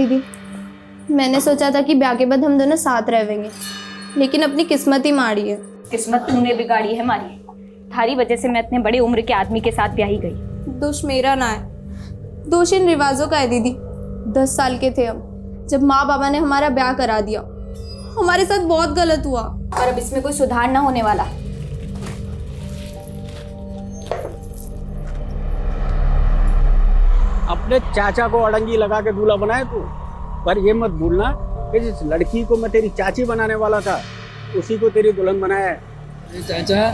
दीदी, मैंने सोचा था कि ब्याह के बाद हम दोनों साथ रहेंगे, लेकिन अपनी किस्मत ही माड़ी है। किस्मत तूने बिगाड़ी है मारी। थारी वजह से मैं इतने बड़े उम्र के आदमी के साथ ब्याही गई। दोष मेरा ना है, दोष इन रिवाजों का है दीदी। 10 साल के थे हम जब माँ बाबा ने हमारा ब्याह करा दिया। हमारे साथ बहुत गलत हुआ और अब इसमें कोई सुधार ना होने वाला। अपने चाचा को अड़ंगी लगा के दूल्हा बनाए तू, पर ये मत भूलना कि जिस लड़की को मैं तेरी चाची बनाने वाला था उसी को तेरी दुल्हन बनाया है। अरे चाचा,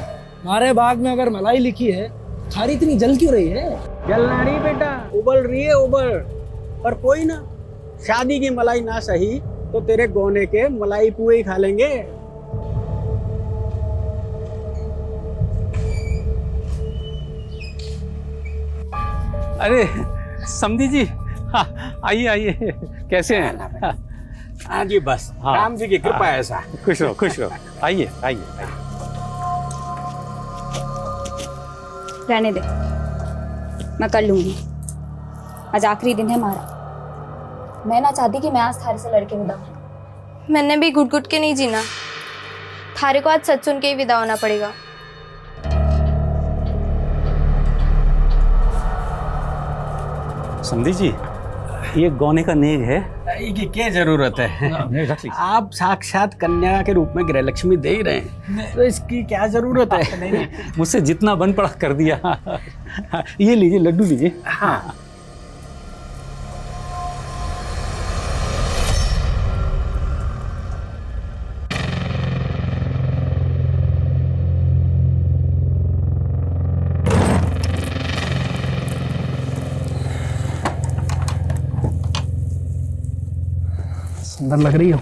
हमारे बाग में अगर मलाई लिखी है, थारी इतनी जल क्यों रही है? जलना नहीं बेटा, उबल रही है उबल। पर कोई ना, शादी की मलाई ना सही तो तेरे गोने के मलाई पुए ही खा लेंगे। अरे समधी जी, आइए आइए, कैसे हैं? हाँ जी, बस राम जी की कृपा है ऐसा। खुश रहो खुश रहो, आइए आइए। रहने दे, मैं कर लूंगी। आज आखिरी दिन है हमारा। मैं ना चाहती कि मैं आज थारे से लड़के विदा हूं। मैंने भी घुट घुट के नहीं जीना। थारे को आज सच सुन के ही विदा होना पड़ेगा। समधी जी, ये गौने का नेग है। की क्या जरूरत है? आप साक्षात कन्या के रूप में गृहलक्ष्मी दे ही रहे हैं, तो इसकी क्या जरूरत है? मुझसे जितना बन पड़ा कर दिया। ये लीजिए, लड्डू लीजिए। हाँ, सुंदर लग रही हो।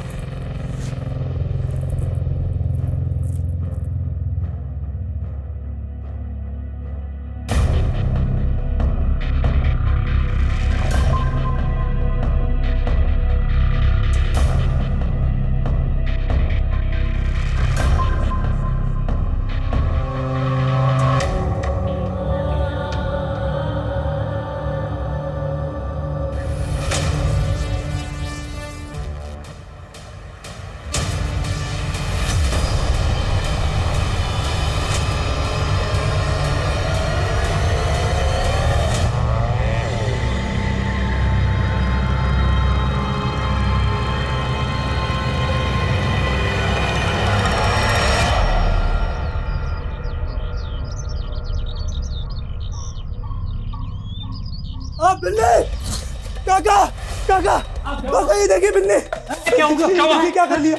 बिल्ली, काका काका काका, ये देखिए बिल्ली। क्या हुआ? क्या हुआ? क्या कर लिया?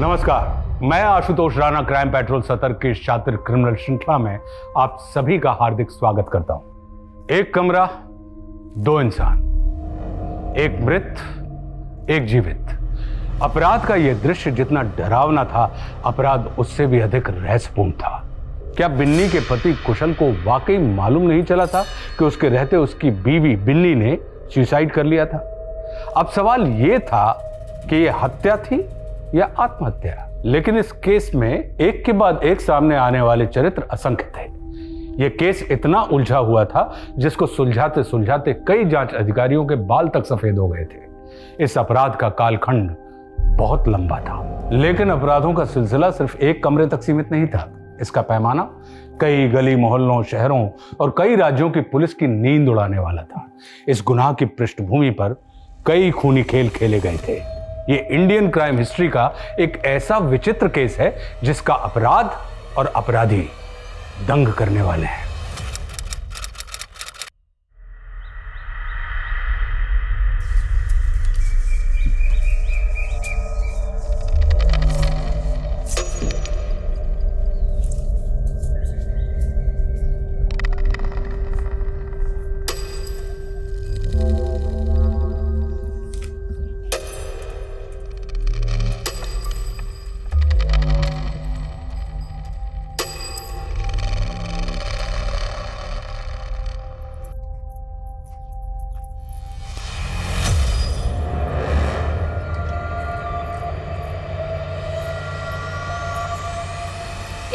नमस्कार, मैं आशुतोष राणा क्राइम पेट्रोल सतर्क की शातिर क्रिमिनल श्रृंखला में आप सभी का हार्दिक स्वागत करता हूं। एक कमरा, 2 इंसान, एक मृत, एक जीवित। अपराध का यह दृश्य जितना डरावना था, अपराध उससे भी अधिक रहस्यपूर्ण था। क्या बिन्नी के पति कुशल को वाकई मालूम नहीं चला था कि उसके रहते उसकी बीवी बिन्नी ने सुसाइड कर लिया था? अब सवाल यह था कि यह हत्या थी या आत्महत्या। लेकिन इस केस में एक के बाद एक सामने आने वाले चरित्र असंख्य थे। यह केस इतना उलझा हुआ था जिसको सुलझाते सुलझाते कई जांच अधिकारियों के बाल तक सफेद हो गए थे। इस अपराध का कालखंड बहुत लंबा था, लेकिन अपराधों का सिलसिला सिर्फ एक कमरे तक सीमित नहीं था। इसका पैमाना कई गली मोहल्लों, शहरों और कई राज्यों की पुलिस की नींद उड़ाने वाला था। इस गुनाह की पृष्ठभूमि पर कई खूनी खेल खेले गए थे। ये इंडियन क्राइम हिस्ट्री का एक ऐसा विचित्र केस है जिसका अपराध और अपराधी दंग करने वाले हैं।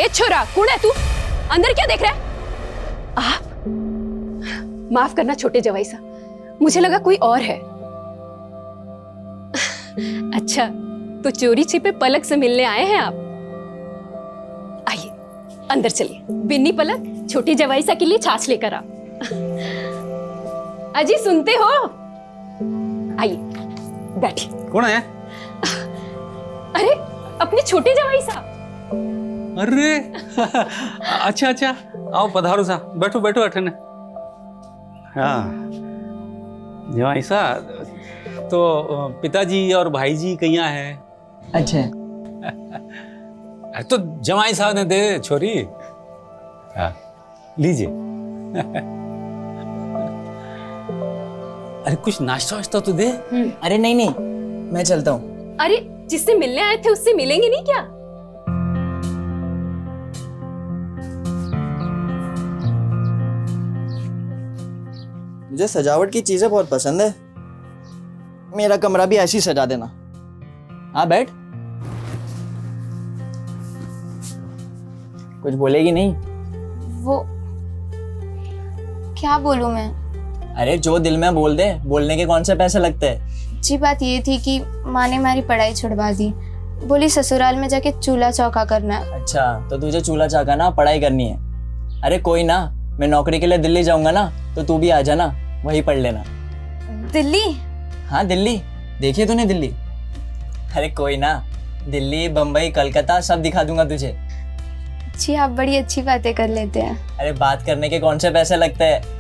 ए छोरा, कौन है तू? अंदर क्या देख रहा है? आप माफ करना छोटे जवाई सा, मुझे लगा कोई और है। अच्छा, तो चोरी छिपे पलक से मिलने आए हैं आप? आइए अंदर चलिए। बिन्नी पलक, छोटी जवाई सा के लिए छाछ लेकर आ। अजी सुनते हो? आइए बैठिए। कौन है? अरे अपने छोटे जवाई सा। अरे अच्छा अच्छा, आओ पधारो सा, बैठो बैठो अठन। हाँ जवाई सा, तो पिताजी और भाई जी कहाँ है? अच्छा तो जवाई साहब ने दे छोरी। हाँ लीजिए। अरे कुछ नाश्ता वाश्ता तो दे। अरे नहीं नहीं, मैं चलता हूँ। अरे जिससे मिलने आए थे उससे मिलेंगे नहीं क्या? मुझे सजावट की चीजें बहुत पसंद है, मेरा कमरा भी ऐसे ही सजा देना। हाँ बैठ। कुछ बोलेगी नहीं? वो क्या बोलूं मैं? अरे जो दिल में बोल दे, बोलने के कौन से पैसे लगते हैं। अच्छी बात ये थी कि माँ ने हमारी पढ़ाई छुड़वा दी, बोली ससुराल में जाके चूल्हा चौका करना है। अच्छा तो तुझे चूल्हा चाका ना पढ़ाई करनी है। अरे कोई ना, मैं नौकरी के लिए दिल्ली जाऊंगा ना, तो तू भी आ जाना, वहीं पढ़ लेना। दिल्ली? हाँ दिल्ली, देखिए तूने दिल्ली? अरे कोई ना, दिल्ली बम्बई कलकत्ता सब दिखा दूंगा तुझे। जी आप बड़ी अच्छी बातें कर लेते हैं। अरे बात करने के कौन से पैसे लगते हैं।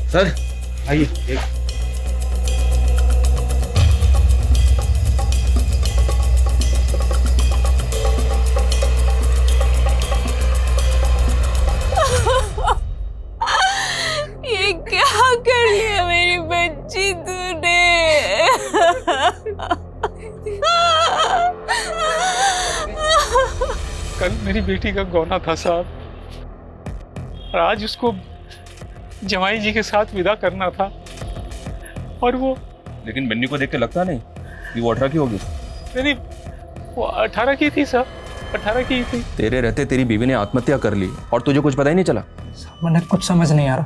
सर आइए। ये क्या कर लिया मेरी बच्ची तूने? कल मेरी बेटी का गौना था साहब, और आज उसको जमाई जी के साथ विदा करना था, और वो। लेकिन बन्नी को देख के लगता नहीं कि वो 18 की होगी। नहीं, वो 18 की थी सर, 18 की थी। तेरे रहते तेरी बीवी ने आत्महत्या कर ली और तुझे कुछ पता ही नहीं चला। मैंने कुछ समझ नहीं आ रहा,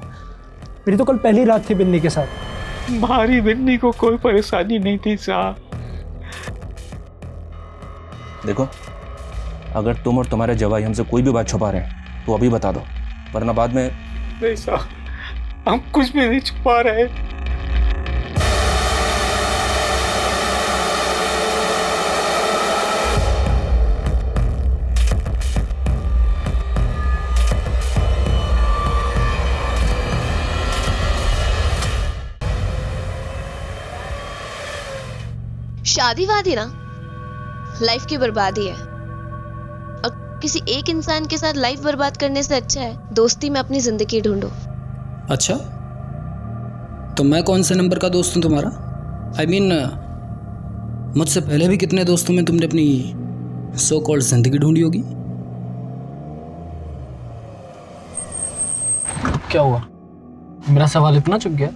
मेरी तो कल पहली रात थी बिन्नी के साथ। हमारी बिन्नी को कोई परेशानी नहीं थी साहब। देखो, अगर तुम और तुम्हारे जवाई हमसे कोई भी बात छुपा रहे हैं तो अभी बता दो, वरना बाद में। नहीं साहब, हम कुछ भी नहीं छुपा रहे। शादी वादी ना लाइफ की बर्बादी है, और किसी एक इंसान के साथ लाइफ बर्बाद करने से अच्छा है दोस्ती में अपनी जिंदगी ढूंढो। अच्छा, तो मैं कौन से नंबर का दोस्त हूँ तुम्हारा? I mean, मुझसे पहले भी कितने दोस्तों में तुमने अपनी सो कॉल्ड जिंदगी ढूंढी होगी। क्या हुआ, मेरा सवाल इतना चुप गया?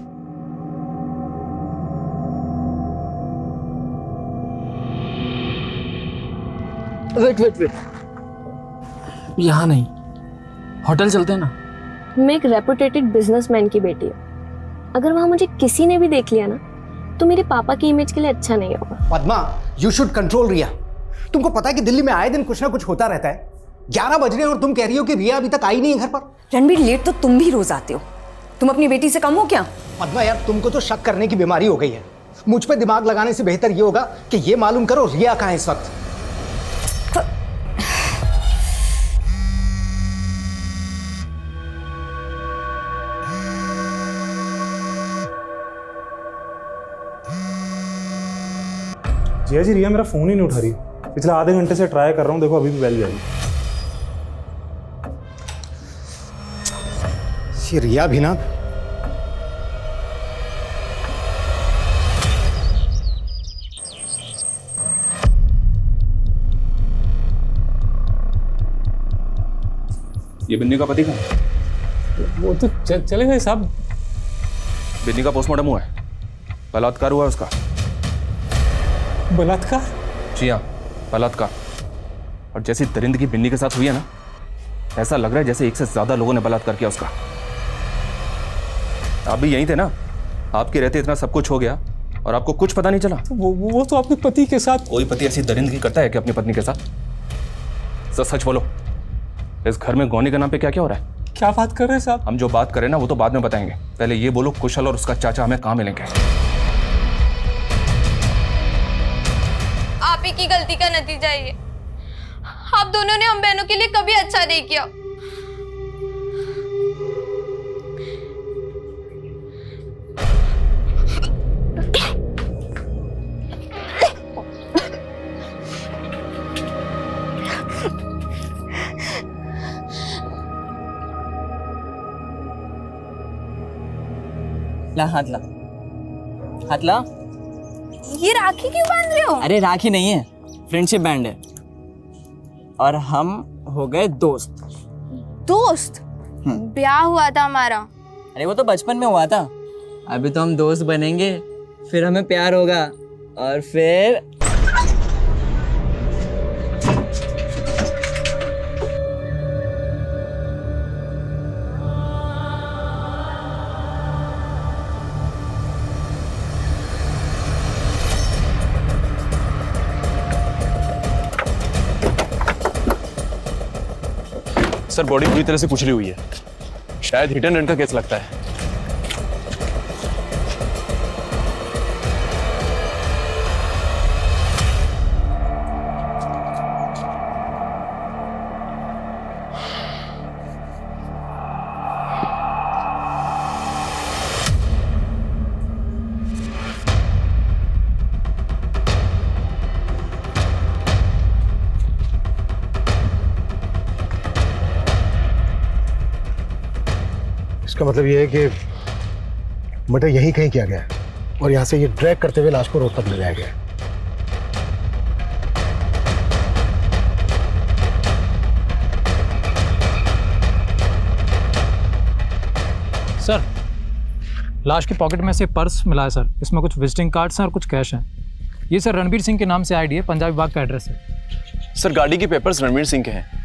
वेट, यहाँ नहीं, होटल चलते हैं ना। मैं एक रेपुटेटेड बिजनेसमैन की बेटी हूँ, अगर वहाँ मुझे किसी ने भी देख लिया ना तो मेरे पापा की इमेज के लिए अच्छा नहीं होगा। पद्मा, यू शुड कंट्रोल रिया। तुमको पता है कि दिल्ली में आए दिन कुछ ना कुछ होता रहता है। 11 बज रहे हैं और तुम कह रही हो कि रिया अभी तक आई नहीं है घर पर। रणबीर, लेट तो तुम भी रोज आते हो, तुम अपनी बेटी से कम हो क्या? पद्मा यार, तुमको तो शक करने की बीमारी हो गई है। मुझ पे दिमाग लगाने से बेहतर ये होगा कि ये मालूम करो रिया कहाँ है इस वक्त। जिया जी, रिया मेरा फोन ही नहीं उठा रही। पिछले आधे घंटे से ट्राई कर रहा हूँ, देखो अभी भी बेल जाएगी। ये रिया भी ना, ये बिन्नी का पति कहाँ? वो तो चले गए साहब। बिन्नी का पोस्टमार्टम हुआ है, बलात्कार हुआ है उसका। बलात्कार? जी हाँ, बलात्कार। और जैसी दरिंदगी बिन्नी के साथ हुई है ना, ऐसा लग रहा है जैसे एक से ज्यादा लोगों ने बलात्कार किया उसका। आप भी यहीं थे ना, आपके रहते इतना सब कुछ हो गया और आपको कुछ पता नहीं चला। वो तो अपने पति के साथ। कोई पति ऐसी दरिंदगी करता है कि अपनी पत्नी के साथ? सच बोलो, इस घर में गौनी के नाम पे क्या क्या हो रहा है? क्या बात कर रहे हैं साहब? हम जो बात करें ना वो तो बाद में बताएंगे, पहले ये बोलो कुशल और उसका चाचा हमें कहाँ मिलेंगे? आप ही की गलती का नतीजा है ये। आप दोनों ने हम बहनों के लिए कभी अच्छा नहीं किया। ला हाथ ला, हाथ ला। ये राखी क्यों बांध रहे हो? अरे राखी नहीं है, फ्रेंडशिप बैंड है। और हम हो गए दोस्त। दोस्त? ब्याह हुआ था हमारा। अरे वो तो बचपन में हुआ था, अभी तो हम दोस्त बनेंगे, फिर हमें प्यार होगा और फिर सर बॉडी पूरी तरह से कुचली हुई है, शायद हिट एंड रन का केस लगता है। इसका मतलब ये है कि मर्डर यहीं कहीं किया गया है और यहाँ से ये ड्रैग करते हुए लाश को रोड तक ले जाया गया है। सर, लाश की पॉकेट में से पर्स मिला है सर। इसमें कुछ विजिटिंग कार्ड्स हैं और कुछ कैश हैं। ये सर रणबीर सिंह के नाम से आईडी है, पंजाबी बाग का एड्रेस है। सर गाड़ी के पेपर्स रणवीर सिंह के हैं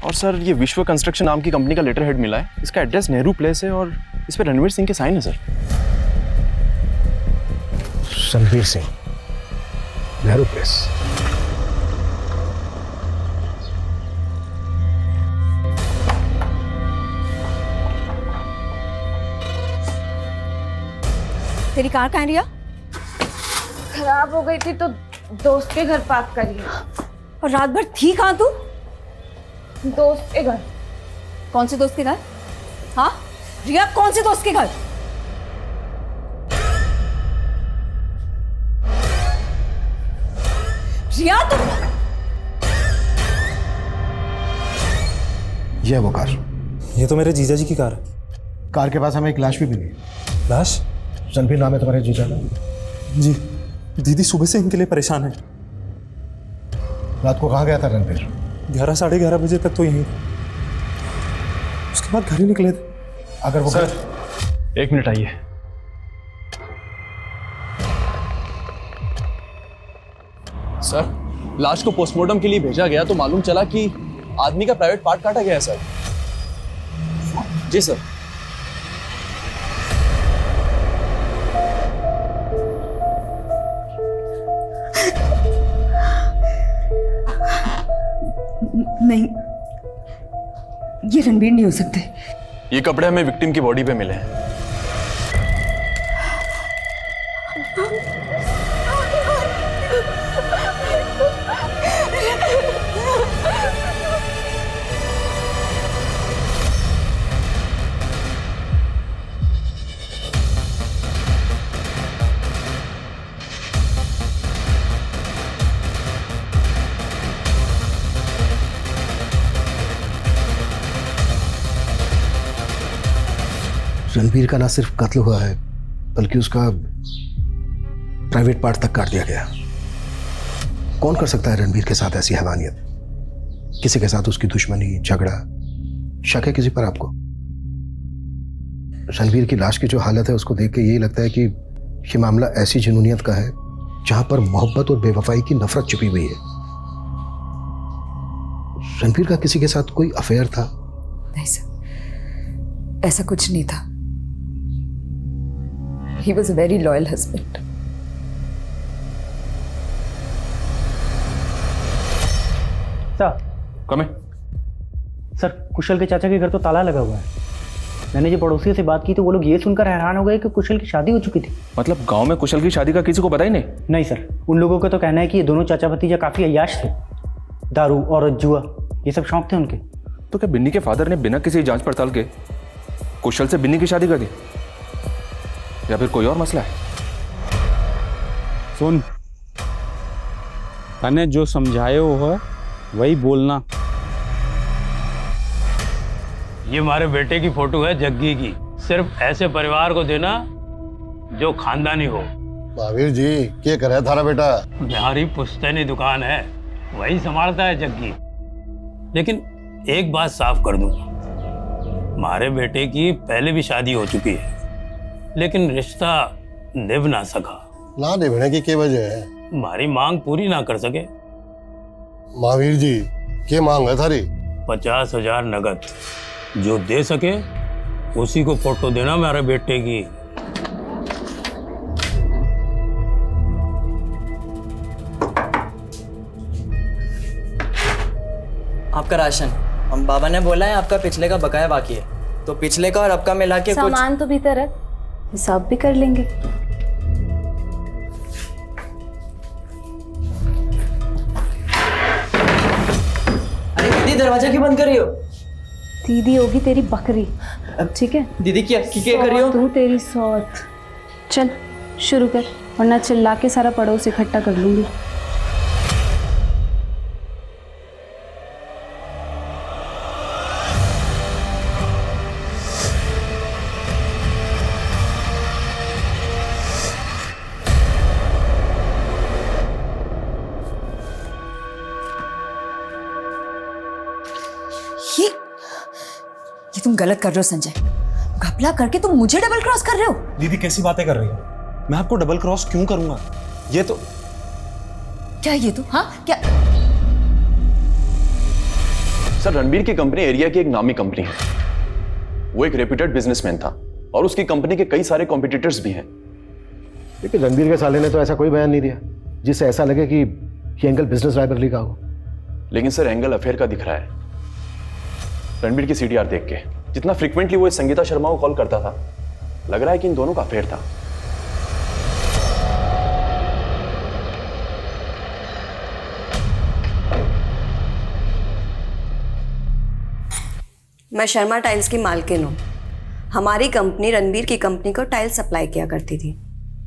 और सर ये विश्व कंस्ट्रक्शन नाम की कंपनी का लेटर हेड मिला है। इसका एड्रेस नेहरू प्लेस है और इस पर रणवीर सिंह के साइन है सर। रणवीर सिंह, नेहरू प्लेस। तेरी कार कहाँ है रिया? खराब हो गई थी तो दोस्त के घर पार्क करी। और रात भर थी कहाँ तू? दोस्त के घर। कौन से दोस्त के घर? हाँ रिया, कौन से दोस्त के घर? रिया तुम। ये है वो कार। ये तो मेरे जीजा जी की कार है। कार के पास हमें एक लाश भी मिली। लाश? रणबीर नाम है तुम्हारे जीजा का? जी, दीदी सुबह से इनके लिए परेशान है। रात को कहाँ गया था रणबीर? 11 साढ़े 11 बजे तक तो यहीं था, उसके बाद घर ही निकले थे। अगर वो सर, एक मिनट आइए। सर लाश को पोस्टमार्टम के लिए भेजा गया तो मालूम चला कि आदमी का प्राइवेट पार्ट काटा गया है सर। जी सर। नहीं, ये रणबीर नहीं हो सकते। ये कपड़े हमें विक्टिम की बॉडी पे मिले हैं। रणबीर का ना सिर्फ कत्ल हुआ है बल्कि उसका प्राइवेट पार्ट तक काट दिया गया। कौन कर सकता है रणबीर के साथ ऐसी हैवानियत? किसी के साथ उसकी दुश्मनी, झगड़ा, शक है किसी पर आपको? रणवीर की लाश की जो हालत है उसको देख के यही लगता है कि ये मामला ऐसी जुनूनियत का है जहां पर मोहब्बत और बेवफाई की नफरत छुपी हुई है। रणवीर का किसी के साथ कोई अफेयर था? नहीं सर, ऐसा कुछ नहीं था। He was a very loyal husband. Sir कमे सर, कुशल के चाचा के घर तो ताला लगा हुआ है। मैंने जो पड़ोसियों से बात की तो वो लोग ये सुनकर हैरान हो गए कि कुशल की शादी हो चुकी थी। मतलब गांव में कुशल की शादी का किसी को पता ही नहीं? नहीं सर, उन लोगों का तो कहना है कि ये दोनों चाचा भतीजा काफ़ी अय्याश थे। दारू और जुआ ये सब शौक थे उनके। तो क्या बिन्नी के फादर ने बिना किसी जांच पड़ताल के कुशल से बिन्नी की शादी कर दी, या फिर कोई और मसला है? सुन, तने जो समझाए हो वही बोलना। ये हमारे बेटे की फोटो है जग्गी की। सिर्फ ऐसे परिवार को देना जो खानदानी हो। महावीर जी, क्या करे थारा बेटा? बिहारी पुश्तैनी दुकान है, वही संभालता है जग्गी। लेकिन एक बात साफ कर दूं, हमारे बेटे की पहले भी शादी हो चुकी है, लेकिन रिश्ता निभ ना सका। ना निभने की क्या वजह है? हमारी मांग पूरी ना कर सके। महावीर जी, क्या मांग है थारी? 50,000 नगद, जो दे सके उसी को फोटो देना हमारे बेटे की। आपका राशन, हम बाबा ने बोला है आपका पिछले का बकाया बाकी है, तो पिछले का और अब का मिला के कुछ सामान तो भीतर रख, हिसाब भी कर लेंगे। अरे दीदी, दरवाजा क्यों बंद कर रही हो? दीदी होगी तेरी बकरी, ठीक है? दीदी क्या कर रही हो? तू तेरी सौत। चल शुरू कर, वरना चिल्ला के सारा पड़ोस इकट्ठा कर लूंगी। ये तुम गलत कर रहे हो संजय। घपला करके तुम मुझे डबल क्रॉस कर रहे हो। दीदी कैसी बातें कर रही हो? मैं आपको डबल क्रॉस क्यों करूंगा? ये तो क्या ये तो, हाँ क्या? सर, रणबीर की कंपनी एरिया की एक नामी कंपनी है। वो एक रेप्यूटेड बिजनेसमैन था और उसकी कंपनी के कई सारे कॉम्पिटिटर्स भी हैं। लेकिन रणबीर के साले ने तो ऐसा कोई बयान नहीं दिया जिससे ऐसा लगे कि ये एंगल बिजनेस राइवलरी का हो। लेकिन सर, एंगल अफेयर का दिख रहा है। रणबीर की सीडीआर देख के जितना फ्रीक्वेंटली वो इस संगीता शर्मा को कॉल करता था, लग रहा है कि इन दोनों का अफेयर था। मैं शर्मा टाइल्स की मालकिन हूँ। हमारी कंपनी रणबीर की कंपनी को टाइल सप्लाई किया करती थी,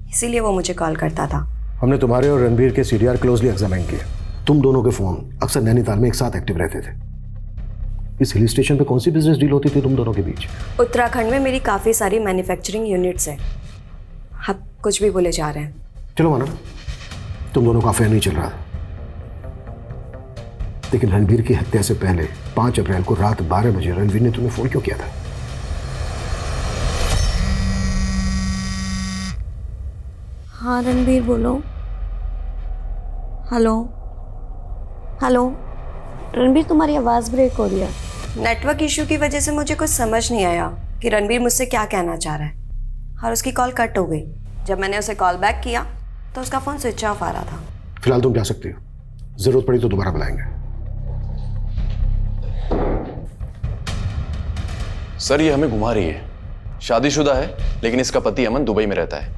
इसीलिए वो मुझे कॉल करता था। हमने तुम्हारे और रणबीर के सीडीआर क्लोजली एग्जामिन किए। तुम दोनों के फोन अक्सर नैनीताल में एक साथ एक्टिव रहते थे। इस हिल स्टेशन पे कौन सी बिजनेस डील होती थी तुम दोनों के बीच? उत्तराखंड में मेरी काफ़ी सारी मैन्युफैक्चरिंग यूनिट्स हैं। आप कुछ भी बोले जा रहे हैं। चलो मानो तुम दोनों का अफेयर नहीं चल रहा था, लेकिन रणबीर की हत्या से पहले 5 अप्रैल को रात 12 बजे रणबीर ने तुम्हें फोन क्यों किया था? हाँ रणबीर, बोलो। Hello hello. रणबीर, तुम्हारी आवाज़ ब्रेक हो रही है। नेटवर्क इशू की वजह से मुझे कुछ समझ नहीं आया कि रणबीर मुझसे क्या कहना चाह रहा है, और उसकी कॉल कट हो गई। जब मैंने उसे कॉल बैक किया तो उसका फ़ोन स्विच ऑफ आ रहा था। फिलहाल तुम जा सकती हो, जरूरत पड़ी तो दोबारा बुलाएंगे। सर, ये हमें घुमा रही है। शादीशुदा है, लेकिन इसका पति अमन दुबई में रहता है।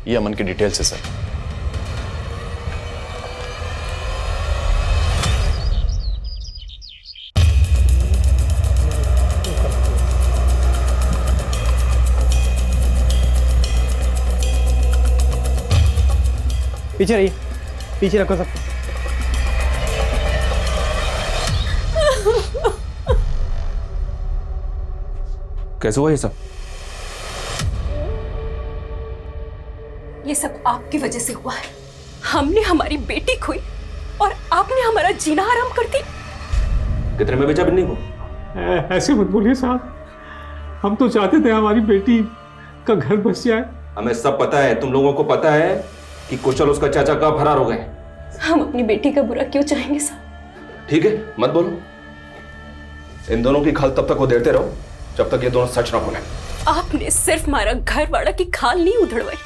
ये अमन की डिटेल्स है सर। पीछे रहिए, पीछे रखो सब। कैसे हुआ ये सब? ये सब आपकी वजह से हुआ है। हमने हमारी बेटी खोई और आपने हमारा जीना हराम कर दी। कितने में बेचा बिन्नी को? ऐसे मत बोलिए साहब, हम तो चाहते थे हमारी बेटी का घर बस जाए। हमें सब पता है, तुम लोगों को पता है कि कुशल उसका चाचा कब फरार हो गए। हम अपनी बेटी का बुरा क्यों चाहेंगे साहब? ठीक है, मत बोलो। इन दोनों की खाल तब तक वो देते रहो जब तक ये दोनों सच ना बोले। आपने सिर्फ हमारा घर वाला की खाल नहीं उधड़वाई,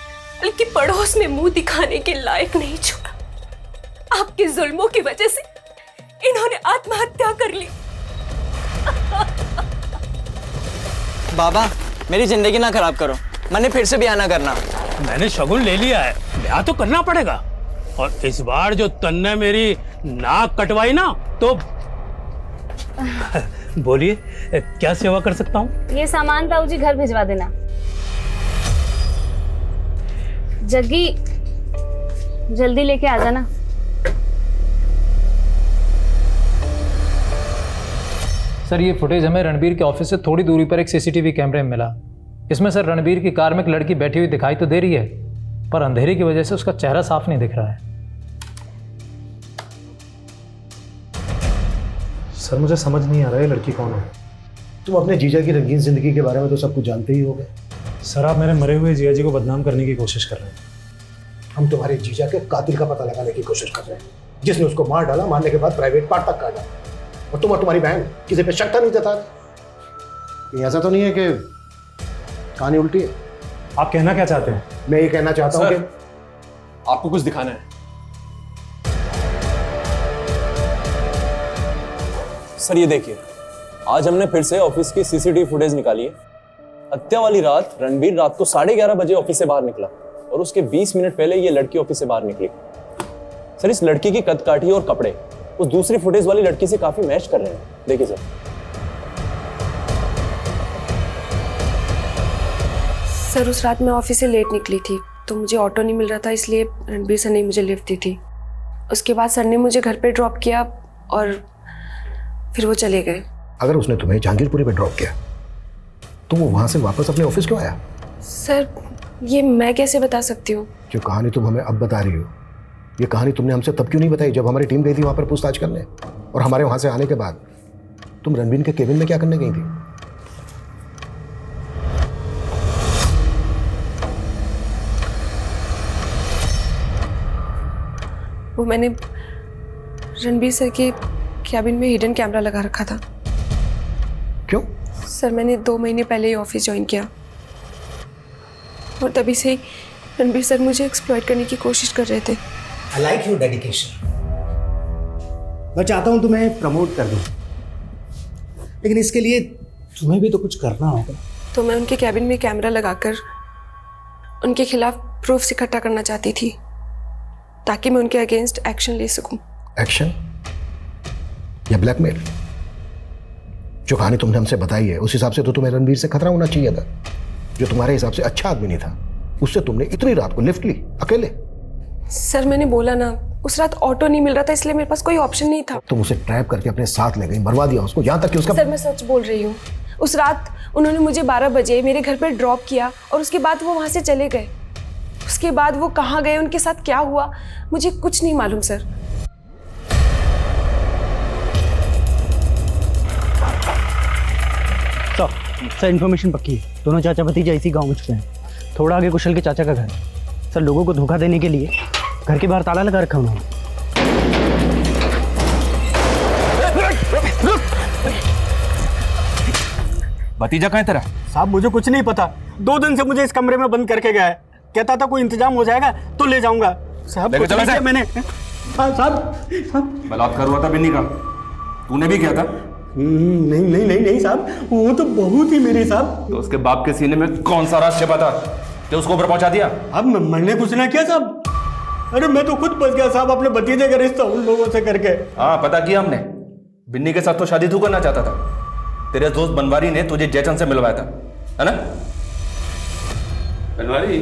बल्कि पड़ोस में मुंह दिखाने के लायक नहीं छोड़ा। आपके जुल्मों की वजह से इन्होंने आत्महत्या कर ली। बाबा, मेरी जिंदगी ना खराब करो, मैंने फिर से ब्याह ना करना। मैंने शगुन ले लिया है, ब्याह तो करना पड़ेगा। और इस बार जो तन्ने मेरी नाक कटवाई ना, तो बोलिए क्या सेवा कर सकता हूँ? ये सामान ताऊ जी घर भिजवा देना। जग्गी, जल्दी लेके आ जाना। सर ये फुटेज हमें रणबीर के ऑफिस से थोड़ी दूरी पर एक सीसीटीवी कैमरे में मिला। इसमें सर रणबीर की कार में एक लड़की बैठी हुई दिखाई तो दे रही है, पर अंधेरे की वजह से उसका चेहरा साफ नहीं दिख रहा है। सर मुझे समझ नहीं आ रहा है लड़की कौन है। तुम अपने जीजा की रंगीन जिंदगी के बारे में तो सब कुछ जानते ही होगे। सर आप मेरे मरे हुए जिया जी को बदनाम करने की कोशिश कर रहे हैं। हम तुम्हारे जीजा के कातिल का पता लगाने की कोशिश कर रहे हैं, जिसने उसको मार डाला, मारने के बाद प्राइवेट पार्ट तक काटा। और तुम और तुम्हारी बहन किसी पे शक नहीं जता रहे। ऐसा तो नहीं है कि कहानी उल्टी है? आप कहना क्या चाहते हैं? मैं ये कहना चाहता हूँ कि आपको कुछ दिखाना है। सर ये देखिए, आज हमने फिर से ऑफिस की सीसीटीवी फुटेज निकाली है। हत्या वाली रात रणबीर रात को 11:30 बजे ऑफिस से बाहर निकला और उसके 20 मिनट पहले ये लड़की ऑफिस से बाहर निकली। सर इस लड़की की कदकाठी और कपड़े उस दूसरी फुटेज वाली लड़की से काफी मैच कर रहे हैं। देखिए सर। सर उस रात मैं ऑफिस से लेट निकली थी तो मुझे ऑटो नहीं मिल रहा था, इसलिए रणबीर सर ने मुझे लिफ्ट दी थी। उसके बाद सर ने मुझे घर पे ड्रॉप किया और फिर वो चले गए। अगर उसने तुम्हें जहांगीरपुरी पे ड्रॉप किया तो वो वहां से वापस अपने ऑफिस क्यों आया? सर ये मैं कैसे बता सकती हूँ? जो कहानी तुम हमें अब बता रही हो, ये कहानी तुमने हमसे तब क्यों नहीं बताई जब हमारी टीम गई थी वहां पर पूछताछ करने? और हमारे वहां से आने के बाद तुम रणबीर के केबिन में क्या करने गई थी? वो मैंने रणबीर सर के कैबिन में हिडन कैमरा लगा रखा था। क्यों? सर मैंने 2 महीने पहले ही ऑफिस ज्वाइन किया और तभी से रणबीर सर मुझे एक्सप्लॉइट करने की कोशिश कर रहे थे। I like your dedication. मैं चाहता हूं तुम्हें प्रमोट कर दूं, लेकिन इसके लिए तुम्हें भी तो कुछ करना होगा। तो मैं उनके कैबिन में कैमरा लगाकर उनके खिलाफ प्रूफ्स इकट्ठा करना चाहती थी ताकि मैं उनके अगेंस्ट एक्शन ले सकूं। एक्शन या ब्लैकमेल? जो कहानी तुमने हमसे बताई है उस हिसाब से तो तुम्हें रणबीर से खतरा होना चाहिए था। जो तुम्हारे हिसाब से अच्छा आदमी नहीं था, उससे तुमने इतनी रात को लिफ्ट ली अकेले। सर मैंने बोला ना, उस रात ऑटो नहीं मिल रहा था, इसलिए मेरे पास कोई ऑप्शन नहीं था। तुम उसे ट्रैप करके अपने साथ ले गई, मरवा दिया उसको, यहाँ तक कि उसका। सर मैं सच बोल रही हूँ, उस रात उन्होंने मुझे 12 बजे मेरे घर पर ड्रॉप किया और उसके बाद वो वहाँ से चले गए। उसके बाद वो कहाँ गए, उनके साथ क्या हुआ, मुझे कुछ नहीं मालूम सर। सर इन्फॉर्मेशन पक्की है, दोनों चाचा भतीजा इसी गांव में छुपे हैं। थोड़ा आगे कुशल के चाचा का घर। सर लोगों को धोखा देने के लिए घर के बाहर ताला लगा रखा उन्होंने। भतीजा कहाँ है तेरा? साहब मुझे कुछ नहीं पता, 2 दिन से मुझे इस कमरे में बंद करके गया है। कहता था कोई इंतजाम हो जाएगा तो ले जाऊंगा। साहब कुछ नहीं किया मैंने। साहब बलात्कार हुआ था बिन्नी का, तूने भी किया था? नहीं साहब, वो तो बहू थी मेरी साहब। तो उसके बाप के सीने में कौन सा राज छिपा था कि उसको ऊपर पहुंचा दिया? अब मैंने कुछ ना किया साहब। अरे मैं तो खुद बच गया साहब अपने भतीजे का रिश्ता उन लोगों से करके। हाँ पता किया हमने, बिन्नी के साथ तो शादी तू करना चाहता था। तेरे दोस्त बनवारी ने तुझे जयचंद से मिलवाया था, है ना? बनवारी,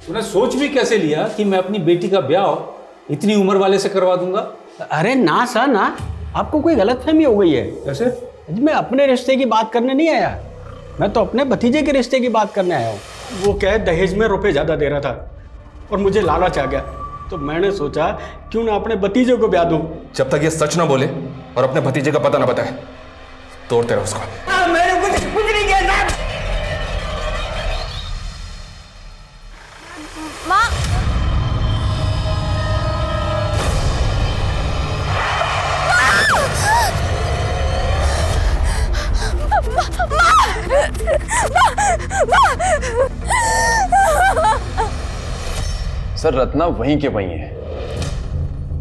तूने सोच भी कैसे लिया कि मैं अपनी बेटी का ब्याह इतनी उम्र वाले से करवा दूंगा? अरे ना सर ना, आपको कोई गलतफहमी हो गई है। कैसे? मैं अपने रिश्ते की बात करने नहीं आया, मैं तो अपने भतीजे के रिश्ते की बात करने आया हूँ। वो क्या है, दहेज में रुपए ज़्यादा दे रहा था और मुझे लालच आ गया, तो मैंने सोचा क्यों ना अपने भतीजे को ब्याह दूँ। जब तक ये सच ना बोले और अपने भतीजे का पता ना बताए, तोड़ तेरा उसको। मैंने कुछ नहीं किया साहब। माँ सर रत्ना वहीं के वहीं है।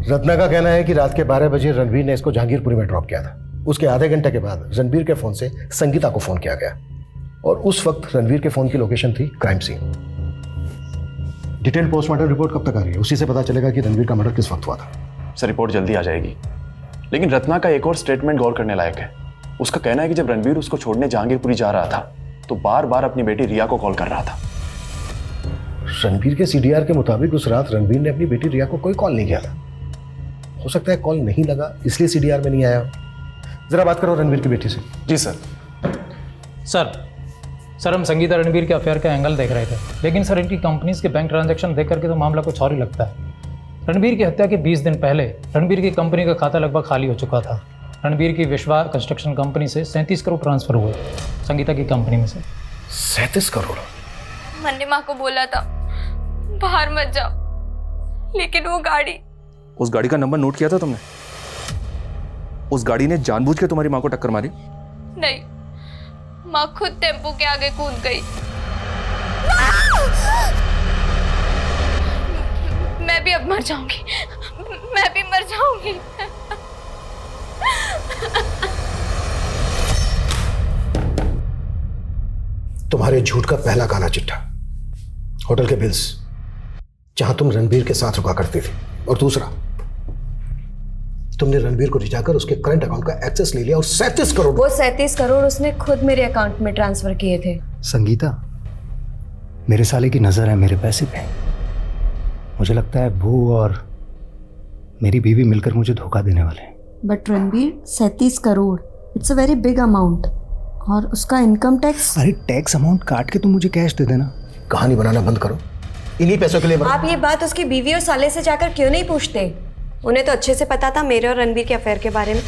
रत्ना का कहना है कि रात के 12 बजे रणबीर ने इसको जहांगीरपुरी में ड्रॉप किया था। उसके आधे घंटे के बाद रणबीर के फोन से संगीता को फोन किया गया और उस वक्त रणबीर के फोन की लोकेशन थी crime scene. Detail postmortem report कब तक आ रही है? उसी से पता चलेगा कि रणबीर का मर्डर किस वक्त हुआ था। सर रिपोर्ट जल्दी आ जाएगी, लेकिन रत्ना का एक और स्टेटमेंट गौर करने लायक है। उसका कहना है कि जब रणबीर उसको छोड़ने जहांगीरपुरी जा रहा था तो बार बार अपनी बेटी रिया को कॉल कर रहा था। रणबीर के सीडीआर के मुताबिक उस रात रणबीर ने अपनी बेटी रिया को कोई कॉल नहीं किया था। हो सकता है कॉल नहीं लगा इसलिए सीडीआर में नहीं आया। जरा बात करो रणबीर की बेटी से। जी सर। सर हम संगीता रणबीर के अफेयर का एंगल देख रहे थे, लेकिन सर इनकी कंपनीज के बैंक ट्रांजैक्शन देख करके तो मामला कुछ और ही लगता है। रणबीर की हत्या के 20 दिन पहले रणबीर की कंपनी का खाता लगभग खाली हो चुका था। रणबीर की विश्वा कंस्ट्रक्शन कंपनी से 37 करोड़ ट्रांसफर हुए संगीता की कंपनी में से। 37 करोड़? मैंने माँ को बोला था बाहर मत जाओ, लेकिन वो गाड़ी, उस गाड़ी का नंबर नोट किया था तुमने? उस गाड़ी ने जानबूझ के तुम्हारी माँ को टक्कर मारी? नहीं, माँ खुद टेम्पो के आगे कूद गई। मैं भी अब मर जाऊंगी, मैं भी मर जाऊंगी। तुम्हारे झूठ का पहला काला चिट्ठा, होटल के बिल्स जहां तुम रणबीर के साथ रुका करती थी, और दूसरा तुमने रणबीर को रिझाकर उसके करंट अकाउंट का एक्सेस ले लिया और 37 करोड़। वो 37 करोड़ उसने खुद मेरे अकाउंट में ट्रांसफर किए थे। संगीता, मेरे साले की नजर है मेरे पैसे पे। मुझे लगता है वो और मेरी बीवी मिलकर मुझे धोखा देने वाले हैं। But Ranbir, 37 crore it's a very big amount, और उसका इनकम टैक्स। अरे टैक्स अमाउंट काट के तुम मुझे कैश दे देना। कहानी बनाना बंद करो, इन्हीं पैसों के लिए आप ये बात उसकी बीवी और साले से जाकर क्यों नहीं पूछते? उन्हें तो अच्छे से पता था मेरे और रणबीर के अफेयर के बारे में।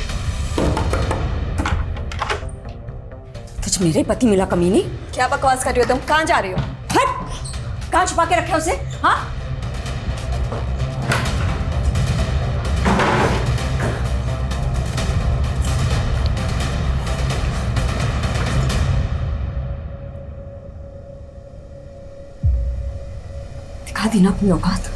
तुझ मेरे पति मिला कमीनी? क्या बकवास कर रही हो तुम? कहाँ जा रही हो? हट! कहाँ छुपा के रखे उसे? हाँ? दिखा दी ना अपनी औकात।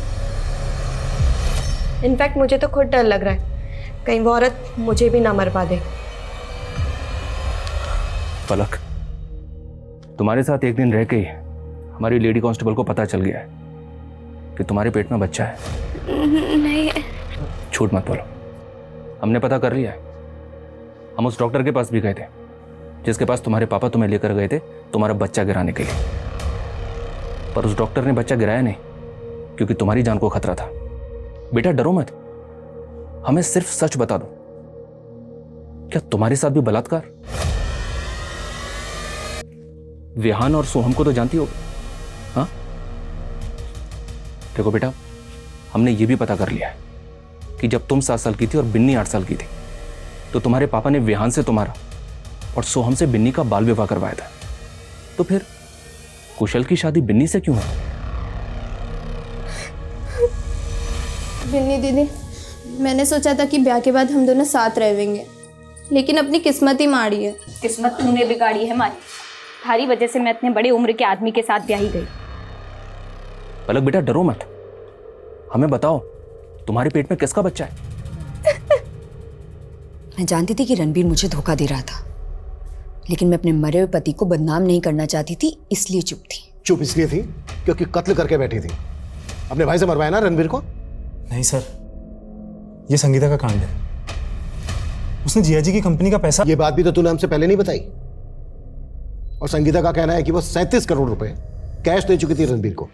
इनफैक्ट मुझे तो खुद डर लग रहा है कहीं वो औरत मुझे भी ना मरवा दे। पलक, तुम्हारे साथ एक दिन रह के ही हमारी लेडी कांस्टेबल को पता चल गया है कि तुम्हारे पेट में बच्चा है। नहीं। झूठ मत बोलो, हमने पता कर लिया है। हम उस डॉक्टर के पास भी गए थे जिसके पास तुम्हारे पापा तुम्हें लेकर गए थे तुम्हारा बच्चा गिराने के लिए, पर उस डॉक्टर ने बच्चा गिराया नहीं क्योंकि तुम्हारी जान को खतरा था। बेटा डरो मत, हमें सिर्फ सच बता दो, क्या तुम्हारे साथ भी बलात्कार? विहान और सोहम को तो जानती होगी, हाँ? देखो बेटा, हमने ये भी पता कर लिया है कि जब तुम 7 साल की थी और बिन्नी 8 साल की थी तो तुम्हारे पापा ने विहान से तुम्हारा और सोहम से बिन्नी का बाल विवाह करवाया था। तो फिर कुशल की शादी बिन्नी से क्यों है? बिन्नी दीदी, मैंने सोचा था कि ब्याह के बाद हम दोनों साथ रहेंगे, लेकिन अपनी किस्मत ही माड़ी है। किस्मत तूने बिगाड़ी है मारी, थारी वजह से मैं इतने बड़े उम्र के आदमी के साथ ब्याही गई। पलक बेटा डरो मत, हमें बताओ तुम्हारे पेट में किसका बच्चा है? मैं जानती थी कि रणबीर मुझे धोखा दे रहा था, लेकिन मैं अपने मरे हुए पति को बदनाम नहीं करना चाहती थी, इसलिए चुप थी। चुप इसलिए थी क्योंकि कत्ल करके बैठी थी। अपने भाई से मरवाया ना रणबीर को? नहीं सर, ये संगीता का कांड है। उसने जिया जी की कंपनी का पैसा। ये बात भी तो तूने हमसे पहले नहीं बताई। और संगीता का कहना है कि वो 37 करोड़ रुपए कैश दे चुकी थी रणबीर को।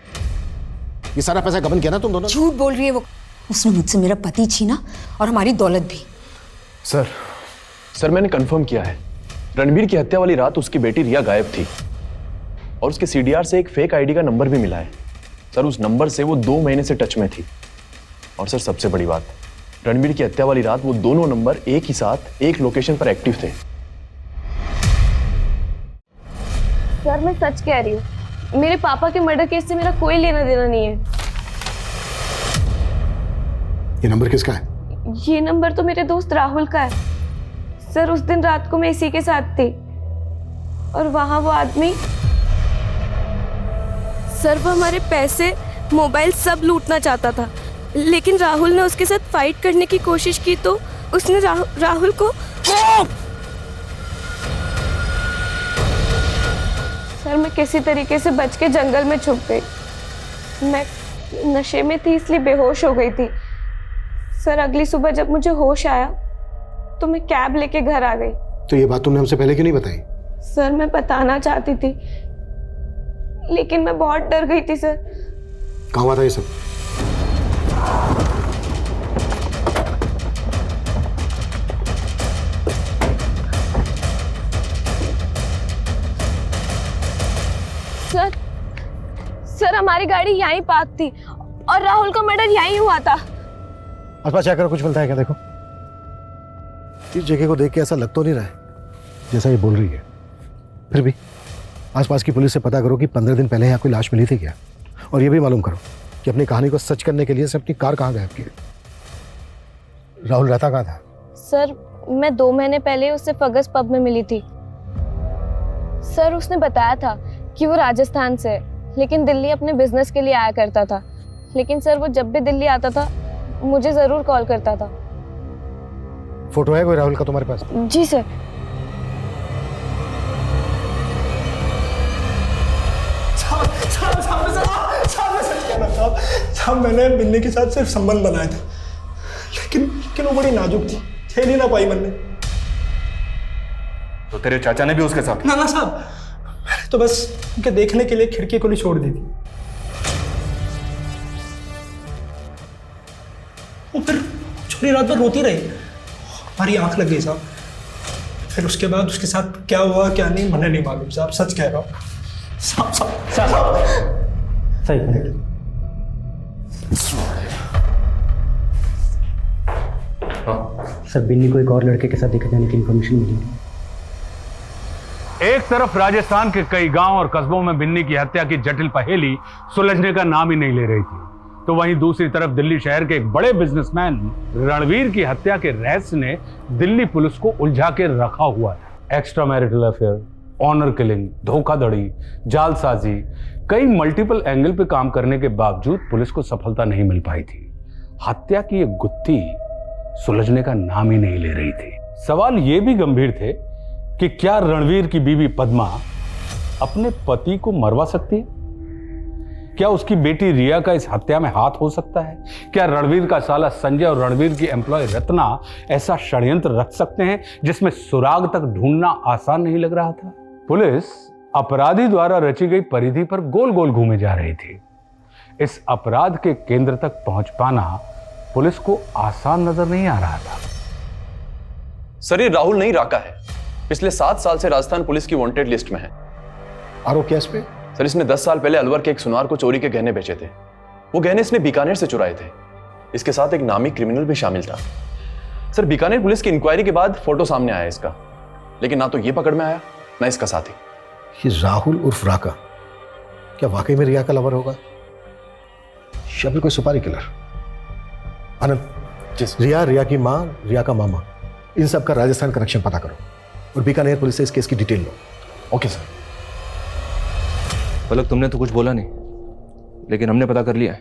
ये सारा पैसा गबन किया ना तुम दोनों? झूठ बोल रही है वो। उसने मुझसे मेरा पति छीना और हमारी दौलत भी। सर मैंने कंफर्म किया है, रणबीर की हत्या वाली रात उसकी बेटी रिया गायब थी और उसके सीडीआर से एक फेक आईडी का नंबर भी मिला है। सर उस नंबर से वो 2 महीने से टच में थी। और सर सबसे बड़ी बात, रणबीर की हत्या वाली रात वो दोनों नंबर एक ही साथ एक लोकेशन पर एक्टिव थे। सर मैं सच कह रही हूँ, मेरे पापा के मर्डर केस से मेरा कोई लेना देना नहीं है। ये नंबर किसका है? ये नंबर तो मेरे दोस्त राहुल का है। सर उस दिन रात को मैं इसी के साथ थी और वहां वो आदमी, सर वो हमारे पैसे, मोबाइल सब लूटना चाहता था, लेकिन राहुल ने उसके साथ फाइट करने की कोशिश की तो उसने राहुल को सर मैं किसी तरीके से बच के जंगल में छुप गई। मैं नशे में थी इसलिए बेहोश हो गई थी। सर अगली सुबह जब मुझे होश आया तो मैं कैब लेके घर आ गई। तो ये बात तुमने हमसे पहले क्यों नहीं बताई? सर मैं बताना चाहती थी लेकिन मैं बहुत डर गई थी सर। कहाँ हुआ था ये सब? सर हमारी गाड़ी यहीं पार्क थी और राहुल का मर्डर यहीं हुआ था। आसपास जाकर कुछ मिलता है क्या? देखो इस जगह को देख के ऐसा लग तो नहीं रहा है जैसा ये बोल रही है। फिर भी आसपास की पुलिस से पता करो कि 15 दिन पहले यहाँ कोई लाश मिली थी क्या, और ये भी मालूम करो कि अपनी कहानी को सच करने के लिए से अपनी कार कहाँ गायब की। राहुल रहता कहाँ था? सर मैं 2 महीने पहले उससे फगस पब में मिली थी। सर उसने बताया था कि वो राजस्थान से है लेकिन दिल्ली अपने बिजनेस के लिए आया करता था। लेकिन सर वो जब भी दिल्ली आता था मुझे जरूर कॉल करता था। फोटो है कोई राहुल का तुम्हारे पास? जी सर। साहब मैंने बिन्नी के साथ सिर्फ संबंध बनाया था, लेकिन वो बड़ी नाजुक थी, खेल ही ना पाई मैंने। तो तेरे चाचा ने भी उसके साथ? ना साहब, मैंने तो बस उनके देखने के लिए खिड़की खुली छोड़ दी थी। वो फिर छोरी रात भर रोती रही, हमारी आंख लग गई साहब। फिर उसके बाद उसके साथ क्या हुआ क्या नहीं मुझे नहीं मालूम साहब, सच कह रहा हूँ साहब। सही सर बिन्नी को एक और लड़के के साथ देखा जाने की इंफॉर्मेशन मिली। एक तरफ राजस्थान के कई गांव और कस्बों में बिन्नी की हत्या की जटिल पहेली सुलझने का नाम ही नहीं ले रही थी, तो वहीं दूसरी तरफ दिल्ली शहर के एक बड़े बिजनेसमैन रणवीर की हत्या के रहस्य ने दिल्ली पुलिस को उलझा के रखा हुआ था। Extra marital affair, honour killing, धोखाधड़ी, जालसाजी, कई मल्टीपल एंगल पे काम करने के बावजूद पुलिस को सफलता नहीं मिल पाई थी। हत्या की एक गुत्थी सुलझने का नाम ही नहीं ले रही थी। सवाल ये भी गंभीर थे कि क्या रणवीर की बीवी पद्मा अपने पति को मरवा सकती है? क्या उसकी बेटी रिया का इस हत्या में हाथ हो सकता है? क्या रणवीर का साला संजय और रणवीर की एम्प्लॉय रत्ना ऐसा षड्यंत्र रच सकते हैं जिसमें सुराग तक ढूंढना आसान नहीं लग रहा था? पुलिस अपराधी द्वारा रची गई परिधि पर गोल गोल घूमे जा रही थी। इस अपराध के केंद्र तक पहुंच पाना पुलिस को आसान नजर नहीं आ रहा था। सर ये राहुल नहीं राका है, पिछले 7 साल से राजस्थान पुलिस की वांटेड लिस्ट में है। आरोप क्या इस पे? सर इसने 10 साल पहले अलवर के एक सुनार को चोरी के गहने बेचे थे। वो गहने इसने बीकानेर से चुराए थे। इसके साथ एक नामी क्रिमिनल भी शामिल था। सर बीकानेर पुलिस की इंक्वायरी के बाद फोटो सामने आया इसका, लेकिन ना तो ये पकड़ में आया ना इसका साथी। ये राहुल उर्फ राका क्या वाकई में रिया का लवर होगा या फिर कोई सुपारी किलर? आनंद, रिया की माँ, रिया का मामा, इन सब का राजस्थान कनेक्शन पता करो और बीकानेर पुलिस से इस केस की डिटेल लो। Okay sir. पलक तुमने तो कुछ बोला नहीं, लेकिन हमने पता कर लिया है।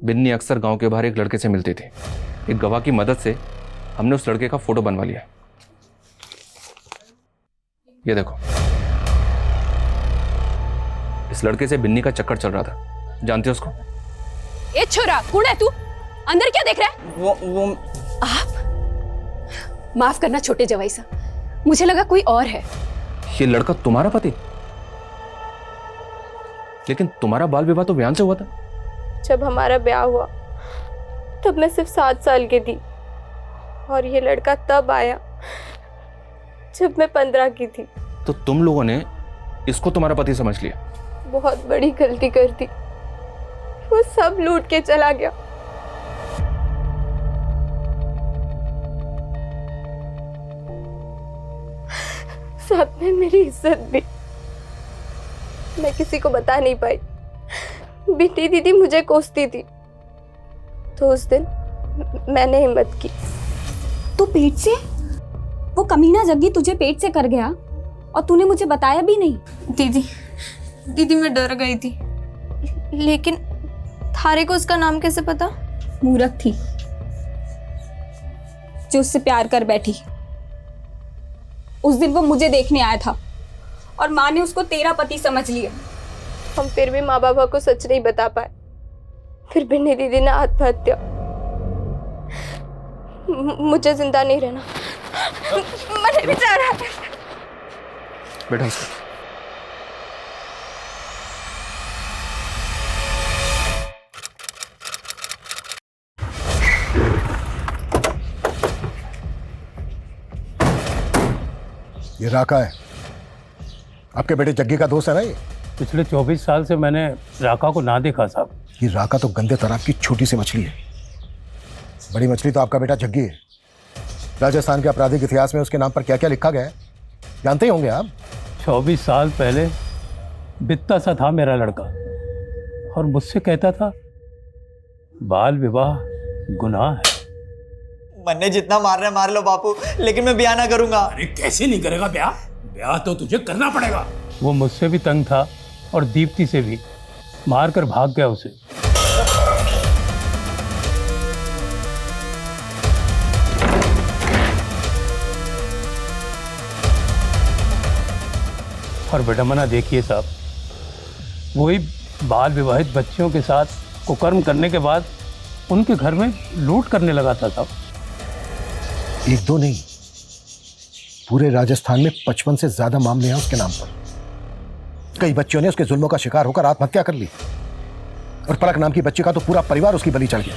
बिन्नी अक्सर गांव के बाहर एक लड़के से मिलती थी। एक गवाह की मदद से हमने उस लड़के का फोटो बनवा लिया। ये देखो, इस लड़के से बिन्नी का चक्कर चल रहा था। जानते हो उसको? ए छोरा, कौन है तू? अंदर क्या देख रहा है? वो आप माफ करना छोटे जवाई साहब, मुझे लगा कोई और है। ये लड़का तुम्हारा पति? लेकिन तुम्हारा बाल विवाह तो बयान से हुआ था। जब हमारा ब्याह हुआ तब मैं सिर्फ 7 साल की थी और ये लड़का तब आया जब मैं 15 की थी। तो तुम लोगों ने इसको तुम्हारा पति समझ लिया। बहुत बड़ी गलती कर दी, वो सब लूट के चला गया। साथ में मेरी इज्जत भी। मैं किसी को बता नहीं पाई। बिट्टी दीदी मुझे कोसती थी, तो उस दिन मैंने हिम्मत की। तो पेट से? वो कमीना जग्गी तुझे पेट से कर गया और तूने मुझे बताया भी नहीं? दीदी मैं डर गई थी, लेकिन थारे को उसका नाम कैसे पता? मूरख थी जो उससे प्यार कर बैठी। उस दिन वो मुझे देखने आया था और माँ ने उसको तेरा पति समझ लिया। हम फिर भी माँ बाबा को सच नहीं बता पाए। फिर बिन्नी दीदी ने आत्महत्या। मुझे जिंदा नहीं रहना। मैंने भी चाह रहा था। बेटा ये राका है, आपके बेटे जग्गी का दोस्त है ना? ये पिछले 24 साल से मैंने राका को ना देखा साहब। ये राका तो गंदे तालाब की छोटी सी मछली है, बड़ी मछली तो आपका बेटा जग्गी है। राजस्थान के आपराधिक इतिहास में उसके नाम पर क्या क्या लिखा गया है जानते ही होंगे आप। 24 साल पहले बित्ता सा था मेरा लड़का और मुझसे कहता था बाल विवाह गुनाह है। मन्ने जितना मार रहे मार लो बापू, लेकिन मैं ब्याह ना करूंगा। अरे कैसे नहीं करेगा ब्याह? ब्याह तो तुझे करना पड़ेगा। वो मुझसे भी तंग था और दीप्ति से भी, मार कर भाग गया उसे। और बेटा मना देखिए साहब, वही बाल विवाहित बच्चियों के साथ कुकर्म करने के बाद उनके घर में लूट करने लगा था साहब। एक दो नहीं, पूरे राजस्थान में 55 से ज्यादा मामले हैं उसके नाम पर। कई बच्चियों ने उसके जुल्मों का शिकार होकर आत्महत्या कर ली और पलक नाम की बच्ची का तो पूरा परिवार उसकी बलि चढ़ गया।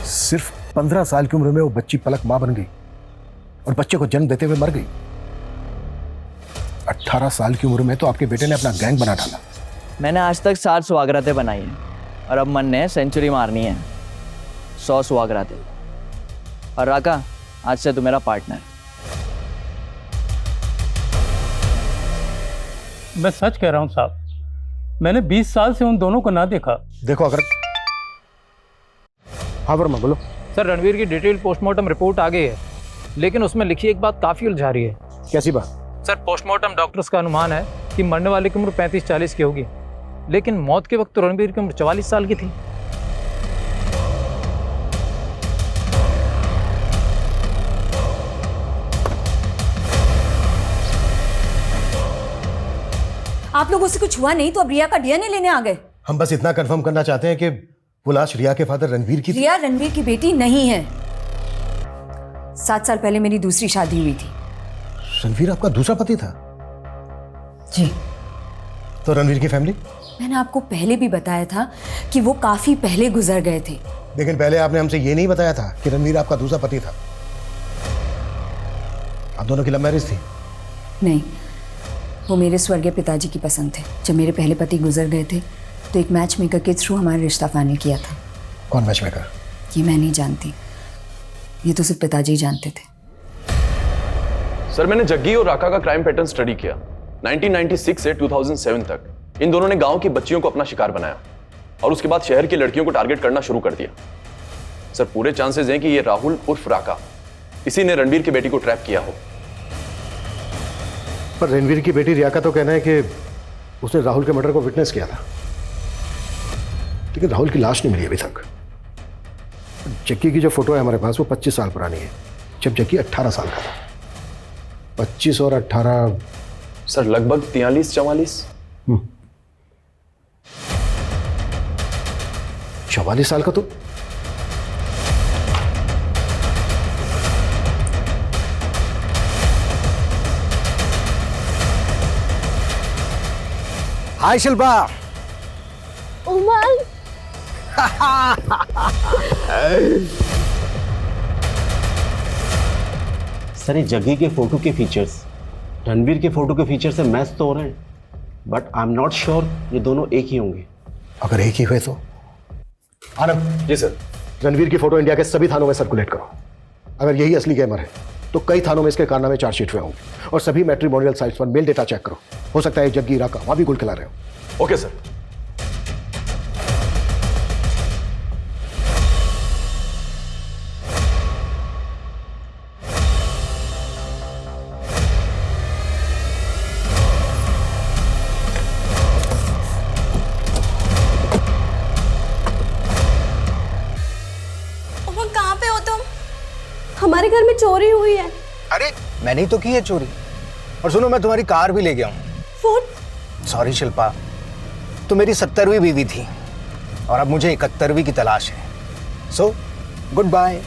सिर्फ 15 साल की उम्र में वो बच्ची पलक मां बन गई और बच्चे को जन्म देते हुए मर गई। 18 साल की उम्र में तो आपके बेटे ने अपना गैंग बना डाला। मैंने आज तक 60 सुहागरातें बनाई हैं और अब मन ने सेंचुरी मारनी है, 100 सुहागरातें। और राका, आज से तू मेरा पार्टनर। मैं सच कह रहा हूं साहब, मैंने 20 साल से उन दोनों को ना देखा। देखो अगर हाँ वर्मा बोलो। सर रणवीर की डिटेल पोस्टमार्टम रिपोर्ट आ गई है, लेकिन उसमें लिखी एक बात काफ़ी उलझा रही है। कैसी बात? सर पोस्टमार्टम डॉक्टर्स का अनुमान है कि मरने वाले की उम्र 35-40 की होगी, लेकिन मौत के वक्त तो रणवीर की उम्र 44 साल की थी। आप लोगों से कुछ हुआ नहीं तो अब रिया का डीएनए लेने आ गए? हम बस इतना कंफर्म करना चाहते हैं कि वो लाश रिया के फादर रणवीर की। रिया रणवीर की बेटी नहीं है। 7 साल पहले मेरी दूसरी शादी हुई थी। रणवीर आपका दूसरा पति था? जी। तो रणवीर की फैमिली? मैंने आपको पहले भी बताया था कि वो काफी पहले गुजर गए थे। लेकिन पहले आपने हमसे ये नहीं बताया था कि रणवीर आपका दूसरा पति था। आप दोनों की लव मैरिज थी? नहीं, वो मेरे स्वर्गीय पिताजी की पसंद थे। जब मेरे पहले पति गुजर गए थे तो एक मैच मेकर के थ्रू हमारा रिश्ता फाइनल किया था। कौन मैच मेकर? ये मैं नहीं जानती, ये तो सिर्फ पिताजी ही जानते थे। सर मैंने जग्गी और राका का क्राइम पैटर्न स्टडी किया। 1996 से 2007 तक इन दोनों ने गांव की बच्चियों को अपना शिकार बनाया और उसके बाद शहर की लड़कियों को टारगेट करना शुरू कर दिया। सर पूरे चांसेस हैं कि ये राहुल उर्फ राका, इसी ने रणवीर की बेटी को ट्रैप किया हो। पर रणवीर की बेटी रिया का तो कहना है कि उसने राहुल के मर्डर को विटनेस किया था, लेकिन राहुल की लाश नहीं मिली अभी तक। जग्गी की जो फोटो है हमारे पास वो 25 साल पुरानी है, जब जग्गी 18 साल का था। 25 और 18 सर लगभग 43-44। 44 साल का तो हाय शिल्पा। उमल सर ये जग्गी के फोटो के फीचर्स रणवीर के फोटो के फीचर से मैच तो हो रहे हैं, but I am not sure ये दोनों एक ही होंगे। अगर एक ही हुए तो आनंद। जी सर। रणवीर की फोटो इंडिया के सभी थानों में सर्कुलेट करो। अगर यही असली गेमर है तो कई थानों में इसके कारनामे चार्जशीट हुए होंगे और सभी मैट्रिमोनियल साइट्स पर मेल डेटा चेक करो। हो सकता है जग्गी इराका वहां भी गुल खिला रहे हो। Okay sir. कहाँ पे हो तुम? हमारे घर में चोरी हुई है। अरे मैंने ही तो की है चोरी। और सुनो, मैं तुम्हारी कार भी ले गया हूँ। फोन? सॉरी शिल्पा, तो मेरी 70वीं बीवी थी और अब मुझे 71वीं की तलाश है। So good bye.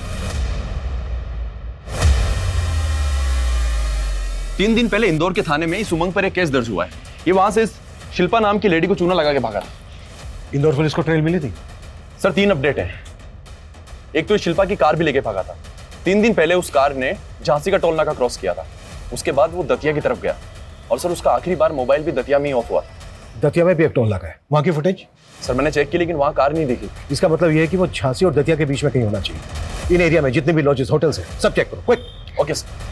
3 दिन पहले इंदौर के थाने में इस उमंग पर एक केस दर्ज हुआ है। ये वहां से इस शिल्पा नाम की लेडी को चूना लगा के भागा था। इंदौर पुलिस को ट्रेल मिली थी? सर 3 अपडेट है। एक तो इस शिल्पा की कार भी लेके भागा था। 3 दिन पहले उस कार ने झांसी का टोल नाका क्रॉस किया था। उसके बाद वो दतिया की तरफ गया और सर उसका आखिरी बार मोबाइल भी दतिया में ही ऑफ हुआ था। दतिया में भी एक टोल नाका है, वहां की फुटेज? सर मैंने चेक की लेकिन वहां कार नहीं दिखी। इसका मतलब यह है कि वो झांसी और दतिया के बीच में कहीं होना चाहिए। इन एरिया में जितने भी लॉजेस होटल्स हैं सब चेक करो, क्विक। Okay sir.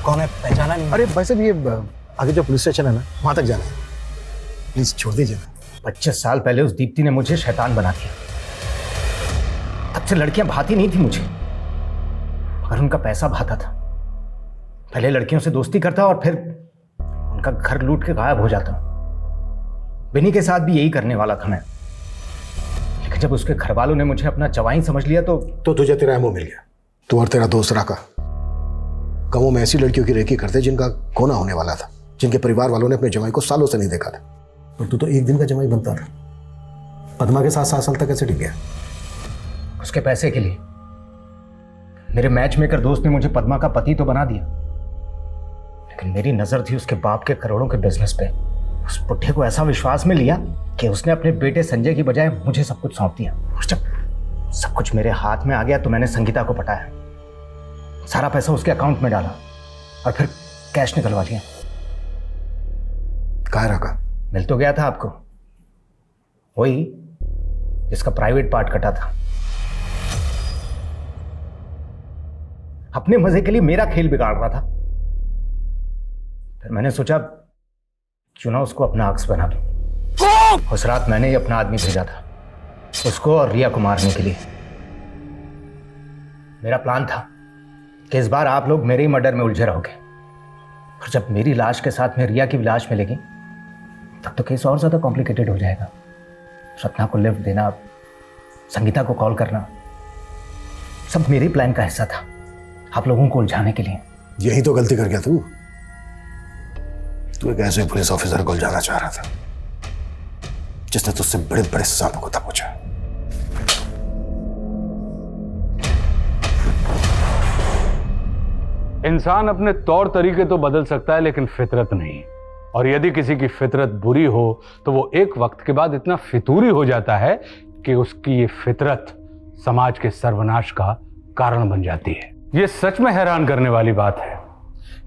कौन है, पहचाना नहीं? अरे भाई साहब, ये आगे जो पुलिस स्टेशन है ना, वहां तक जाना है। प्लीज छोड़ दीजिए ना। 25 साल पहले उस दीप्ति ने मुझे शैतान बना दिया। तब से लड़कियां भाती नहीं थी मुझे, मगर उनका पैसा भाता था। पहले लड़कियों से दोस्ती करता और फिर उनका घर लूट के गायब हो जाता। बिनी के साथ भी यही करने वाला था मैं, लेकिन जब उसके घर वालों ने मुझे अपना जवाई समझ लिया तो तुझे तेरा एमओ मिल गया। तू और तेरा दोस्त राका गांवों में ऐसी लड़कियों की रेकी करते जिनका कोना होने वाला था, जिनके परिवार वालों ने अपने जमाई को सालों से नहीं देखा था। और तू तो एक दिन का जमाई बनता रहा। पद्मा के साथ 7 साल तक कैसे टिक गया? उसके पैसे के लिए। मेरे मैच मेकर दोस्त ने मुझे पद्मा का पति तो बना दिया, लेकिन मेरी नजर थी उसके बाप के करोड़ों के बिजनेस पे। उस पुट्ठे को ऐसा विश्वास में लिया कि उसने अपने बेटे संजय की बजाय मुझे सब कुछ सौंप दिया। और जब सब कुछ मेरे हाथ में आ गया तो मैंने संगीता को पटाया, सारा पैसा उसके अकाउंट में डाला और फिर कैश निकलवा लिया। कहाँ रखा? मिल तो गया था आपको, वही जिसका प्राइवेट पार्ट कटा था। अपने मजे के लिए मेरा खेल बिगाड़ रहा था। फिर मैंने सोचा क्यों ना उसको अपना अक्स बना दूं। उस रात मैंने ही अपना आदमी भेजा था उसको और रिया को मारने के लिए। मेरा प्लान था कि इस बार आप लोग मेरे ही मर्डर में उलझे रहोगे, और जब मेरी लाश के साथ में रिया की लाश मिलेगी तब तो केस और ज्यादा कॉम्प्लिकेटेड हो जाएगा। सपना को लिफ्ट देना, संगीता को कॉल करना, सब मेरे प्लान का हिस्सा था, आप लोगों को उलझाने के लिए। यही तो गलती कर गया तू। तू एक ऐसे पुलिस ऑफिसर को उलझाना चाह रहा था जिसने तुझसे बड़े बड़े सांपों को दबोचा। इंसान अपने तौर तरीके तो बदल सकता है लेकिन फितरत नहीं। और यदि किसी की फितरत बुरी हो तो वो एक वक्त के बाद इतना फितूरी हो जाता है कि उसकी ये फितरत समाज के सर्वनाश का कारण बन जाती है। ये सच में हैरान करने वाली बात है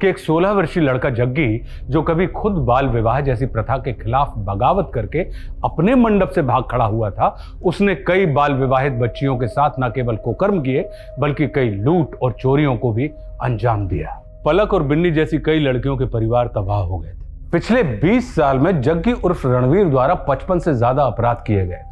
कि एक 16 वर्षीय लड़का जग्गी, जो कभी खुद बाल विवाह जैसी प्रथा के खिलाफ बगावत करके अपने मंडप से भाग खड़ा हुआ था, उसने कई बाल विवाहित बच्चियों के साथ न केवल कुकर्म किए बल्कि कई लूट और चोरियों को भी अंजाम दिया। पलक और बिन्नी जैसी कई लड़कियों के परिवार तबाह हो गए थे। पिछले 20 साल में जग्गी उर्फ रणवीर द्वारा 55 से ज्यादा अपराध किए गए।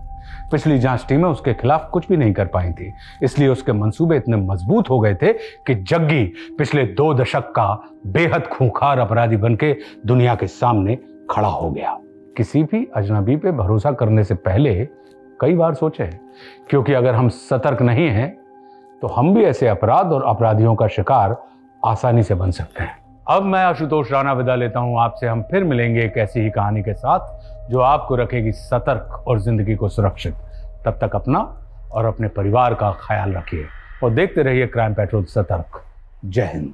पिछली जांच टीमें उसके खिलाफ कुछ भी नहीं कर पाई थी, इसलिए उसके मंसूबे इतने मजबूत हो गए थे कि जग्गी पिछले 2 दशक का बेहद खूंखार अपराधी बनके दुनिया के सामने खड़ा हो गया। किसी भी अजनबी पे भरोसा करने से पहले कई बार सोचें, क्योंकि अगर हम सतर्क नहीं हैं तो हम भी ऐसे अपराध और अपराधियों का शिकार आसानी से बन सकते हैं। अब मैं आशुतोष राणा विदा लेता हूं आपसे। हम फिर मिलेंगे एक ऐसी ही कहानी के साथ जो आपको रखेगी सतर्क और जिंदगी को सुरक्षित। तब तक अपना और अपने परिवार का ख्याल रखिए और देखते रहिए क्राइम पेट्रोल सतर्क। जय हिंद।